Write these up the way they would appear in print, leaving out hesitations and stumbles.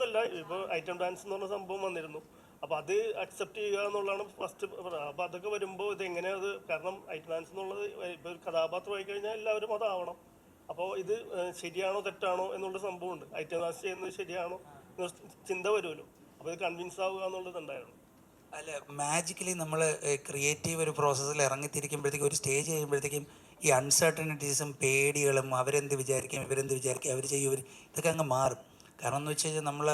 എന്നല്ല, ഇപ്പോൾ item dance എന്ന് പറഞ്ഞ സംഭവം വന്നിരുന്നു. അപ്പോൾ അത് അക്സെപ്റ്റ് ചെയ്യുക എന്നുള്ളതാണ് ഫസ്റ്റ്. അപ്പോൾ അതൊക്കെ വരുമ്പോൾ ഇതെങ്ങനെയാണ് അത്, കാരണം ഐറ്റം ഡാൻസ് എന്നുള്ളത് ഇപ്പോൾ ഒരു കഥാപാത്രമായി കഴിഞ്ഞാൽ എല്ലാവരും അതാവണം. അപ്പോൾ ഇത് ശരിയാണോ തെറ്റാണോ എന്നുള്ള സംഭവമുണ്ട്. ഐറ്റം ഡാൻസ് ചെയ്യുന്നത് ശരിയാണോ എന്നൊരു ചിന്ത വരുമല്ലോ. അപ്പോൾ ഇത് കൺവിൻസ് ആവുക എന്നുള്ളതുണ്ടായിരുന്നു. അല്ല, മാജിക്കലി നമ്മൾ ക്രിയേറ്റീവ് ഒരു പ്രോസസ്സിൽ ഇറങ്ങിത്തിരിക്കുമ്പോഴത്തേക്കും ഒരു സ്റ്റേജ് കഴിയുമ്പോഴത്തേക്കും ഈ അൺസർട്ടനിറ്റീസും പേടികളും അവരെന്ത് വിചാരിക്കും ഇവരെന്ത് വിചാരിക്കും അവർ ചെയ്യും ഇതൊക്കെ അങ്ങ് മാറും. കാരണം എന്ന് വെച്ച് കഴിഞ്ഞാൽ നമ്മൾ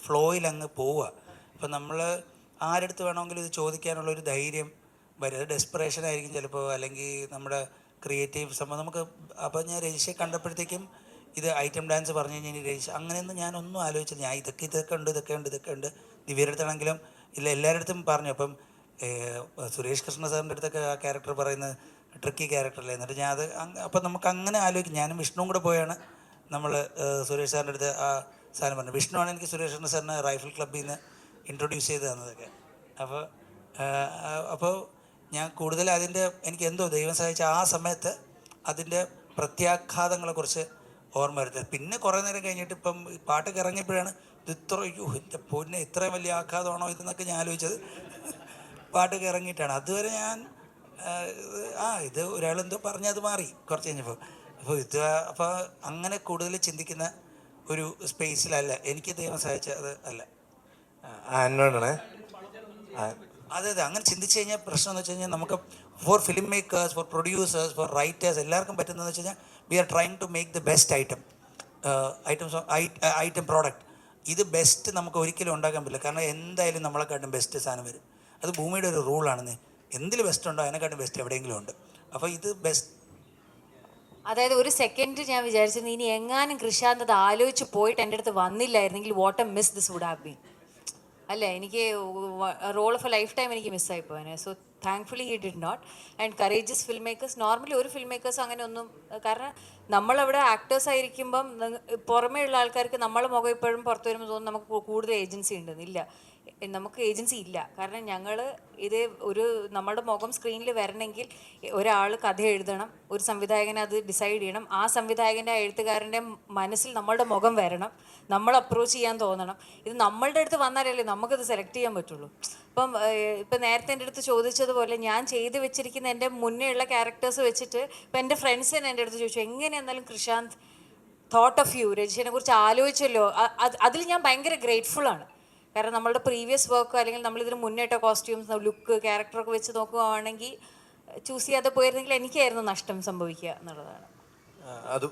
ഫ്ലോയിൽ അങ്ങ് പോവുക. അപ്പോൾ നമ്മൾ ആരെടുത്ത് വേണമെങ്കിലും ഇത് ചോദിക്കാനുള്ളൊരു ധൈര്യം വരും. അത് ഡെസ്പിറേഷൻ ആയിരിക്കും ചിലപ്പോൾ, അല്ലെങ്കിൽ നമ്മുടെ ക്രിയേറ്റീവ് സംഭവം നമുക്ക്. അപ്പോൾ ഞാൻ രജിഷയെ കണ്ടപ്പോഴത്തേക്കും ഇത് ഐറ്റം ഡാൻസ് പറഞ്ഞു കഴിഞ്ഞാൽ രജിഷ അങ്ങനെയൊന്നും ഞാനൊന്നും ആലോചിച്ചില്ല. ഞാൻ ഇതൊക്കെ ഉണ്ട് ദിവ്യയുടെ അടുത്താണെങ്കിലും ഇല്ല എല്ലാവരുടെ അടുത്തും പറഞ്ഞു. അപ്പം സുരേഷ് കൃഷ്ണ സാറിൻ്റെ അടുത്തൊക്കെ ആ ക്യാരക്ടർ പറയുന്നത് ട്രിക്കി ക്യാരക്ടറല്ലേ. എന്നിട്ട് ഞാൻ അത് അപ്പം നമുക്ക് അങ്ങനെ ആലോചിക്കും. ഞാനും വിഷ്ണുവും കൂടെ പോയാണ് നമ്മൾ സുരേഷ് സാറിൻ്റെ അടുത്ത് ആ സാധനം പറഞ്ഞു. വിഷ്ണുവാണ് എനിക്ക് സുരേഷ് കൃഷ്ണ സാറിന് റൈഫിൾ ക്ലബ്ബിൽ നിന്ന് ഇൻട്രൊഡ്യൂസ് ചെയ്ത് തന്നതൊക്കെ. അപ്പോൾ ഞാൻ കൂടുതൽ അതിൻ്റെ എനിക്ക് എന്തോ ദൈവം സഹായിച്ച ആ സമയത്ത് അതിൻ്റെ പ്രത്യാഘാതങ്ങളെക്കുറിച്ച് ഓർമ്മ വരുന്നത്. പിന്നെ കുറേ നേരം കഴിഞ്ഞിട്ട് ഇപ്പം പാട്ടൊക്കെ ഇറങ്ങിയപ്പോഴാണ് ഇത് ഇത്ര എൻ്റെ പൊന്നെ ഇത്രയും വലിയ ആഘാതമാണോ ഇതെന്നൊക്കെ ഞാൻ ആലോചിച്ചത് പാട്ടൊക്കെ ഇറങ്ങിയിട്ടാണ്. അതുവരെ ഞാൻ ഇത് ഒരാളെന്തോ പറഞ്ഞത് മാറി കുറച്ച് കഴിഞ്ഞപ്പോൾ. അപ്പോൾ അങ്ങനെ കൂടുതൽ ചിന്തിക്കുന്ന ഒരു സ്പേസിലല്ല എനിക്ക് ദൈവം സഹായിച്ചത് അല്ല. അതെ അങ്ങനെ ചിന്തിച്ച് കഴിഞ്ഞാൽ പ്രശ്നം എന്ന് വെച്ച് കഴിഞ്ഞാൽ നമുക്ക് for film makers, for producers, for writers എല്ലാവർക്കും പറ്റുന്നതെന്ന് വെച്ച് കഴിഞ്ഞാൽ we are trying to make the best item product. ഇത് ബെസ്റ്റ് നമുക്ക് ഒരിക്കലും ഉണ്ടാക്കാൻ പറ്റില്ല. കാരണം എന്തായാലും നമ്മളെക്കാട്ടും ബെസ്റ്റ് സാധനം വരും. അത് ഭൂമിയുടെ ഒരു റൂളാണെന്ന്. എന്തിൽ ബെസ്റ്റ് ഉണ്ടോ അതിനെക്കാട്ടും ബെസ്റ്റ് എവിടെയെങ്കിലും ഉണ്ട്. അപ്പോൾ ഇത് ബെസ്റ്റ്. അതായത് ഒരു സെക്കൻഡ് ഞാൻ വിചാരിച്ചത് ഇനി എങ്ങാനും കൃഷാന്ത് അത് ആലോചിച്ച് പോയിട്ട് എൻ്റെ അടുത്ത് വന്നില്ലായിരുന്നെങ്കിൽ what a miss this would have been. അല്ലേ, എനിക്ക് role of a lifetime എനിക്ക് മിസ്സായി പോകാൻ. So thankfully he did not. And courageous film makers, normally ഒരു ഫിൽം മേക്കേഴ്സ് അങ്ങനെ ഒന്നും, കാരണം നമ്മളവിടെ ആക്ടേഴ്സ് ആയിരിക്കുമ്പം പുറമേ ഉള്ള ആൾക്കാർക്ക് നമ്മളെ മുഖം ഇപ്പോഴും പുറത്ത് വരുമ്പോൾ തോന്നുന്നു നമുക്ക് കൂടുതൽ ഏജൻസി ഉണ്ടെന്നില്ല. നമുക്ക് ഏജൻസി ഇല്ല. കാരണം ഞങ്ങൾ ഇത് നമ്മുടെ മുഖം സ്ക്രീനിൽ വരണമെങ്കിൽ ഒരാൾ കഥ എഴുതണം, ഒരു സംവിധായകൻ അത് ഡിസൈഡ് ചെയ്യണം, ആ സംവിധായകൻ്റെ ആ എഴുത്തുകാരൻ്റെ മനസ്സിൽ നമ്മളുടെ മുഖം വരണം, നമ്മൾ അപ്രോച്ച് ചെയ്യാൻ തോന്നണം. ഇത് നമ്മളുടെ അടുത്ത് വന്നാലല്ലേ നമുക്കത് സെലക്ട് ചെയ്യാൻ പറ്റുള്ളൂ. ഇപ്പം നേരത്തെ എൻ്റെ അടുത്ത് ചോദിച്ചതുപോലെ ഞാൻ ചെയ്ത് വെച്ചിരിക്കുന്ന എൻ്റെ മുന്നേ ഉള്ള ക്യാരക്ടേഴ്സ് വെച്ചിട്ട് ഇപ്പം എൻ്റെ ഫ്രണ്ട്സ് തന്നെ എൻ്റെ അടുത്ത് ചോദിച്ചു എങ്ങനെയെന്നാലും കൃഷാന്ത് തോട്ട് ഓഫ് യു, രജിഷനെ കുറിച്ച് ആലോചിച്ചല്ലോ. അതിൽ ഞാൻ ഭയങ്കര ഗ്രേറ്റ്ഫുള്ളാണ്. കാരണം നമ്മളുടെ പ്രീവിയസ് വർക്ക് അല്ലെങ്കിൽ നമ്മളിതിന് മുന്നേറ്റ കോസ്റ്റ്യൂംസ്, ലുക്ക്, ക്യാരക്ടറൊക്കെ വെച്ച് നോക്കുകയാണെങ്കിൽ ചൂസ് ചെയ്യാതെ പോയിരുന്നെങ്കിൽ എനിക്കായിരുന്നു നഷ്ടം സംഭവിക്കുക എന്നുള്ളതാണ്. അത്